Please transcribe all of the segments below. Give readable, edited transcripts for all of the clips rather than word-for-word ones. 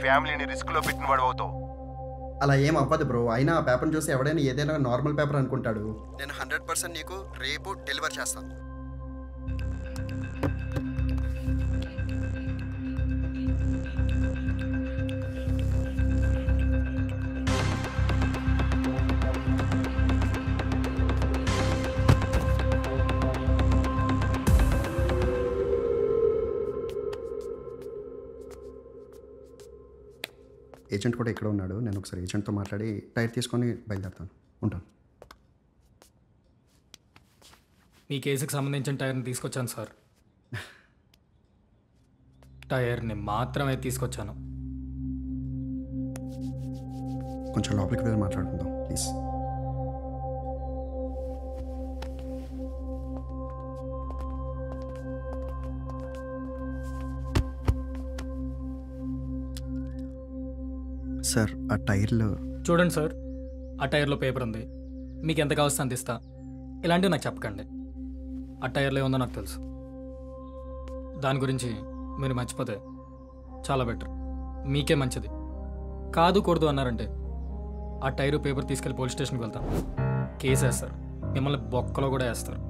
ఫ్యామిలీని రిస్క్లో పెట్టిన వాడు అవుతావు. అలా ఏం అవ్వదు బ్రో. అయినా ఆ పేపర్ని చూసి ఎవడైనా ఏదైనా నార్మల్ పేపర్ అనుకుంటాడు. నేను 100% నీకు రేపు డెలివర్ చేస్తాను. ఏజెంట్ కూడా ఇక్కడ ఉన్నాడు. నేను ఒకసారి ఏజెంట్తో మాట్లాడి టైర్ తీసుకొని బయలుదేరుతాను. ఉంటాను. మీ కేసుకి సంబంధించిన టైర్ని తీసుకొచ్చాను సార్. టైర్ని మాత్రమే తీసుకొచ్చాను. కొంచెం లోపలికి వెళ్ళి మాట్లాడుకుందాం ప్లీజ్. సార్ ఆ టైర్లో చూడండి సార్, ఆ టైర్లో పేపర్ ఉంది. మీకు ఎంత కావస్తే అంత ఇస్తా. ఇలాంటివి నాకు చెప్పకండి. ఆ టైర్లో ఏముందో నాకు తెలుసు. దాని గురించి మీరు మర్చిపోతే చాలా బెటర్, మీకే మంచిది. కాదు కూడదు అన్నారంటే ఆ టైరు పేపర్ తీసుకెళ్ళి పోలీస్ స్టేషన్కి వెళ్తాం. కేసు వేస్తారు, మిమ్మల్ని బొక్కలో కూడా వేస్తారు.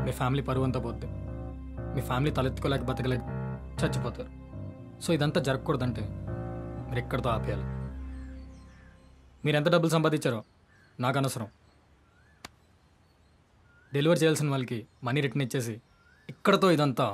మీ ఫ్యామిలీ పరువు అంతా పోద్ది. మీ ఫ్యామిలీ తలెత్తుకోలేక బతకలేక చచ్చిపోతారు. సో ఇదంతా జరగకూడదంటే మీరు ఎక్కడితో ఆపేయాలి. మీరు ఎంత డబ్బులు సంపాదించారో నాకు అనవసరం. డెలివరీ చేయాల్సిన వాళ్ళకి మనీ రిటర్న్ ఇచ్చేసి ఇక్కడతో ఇదంతా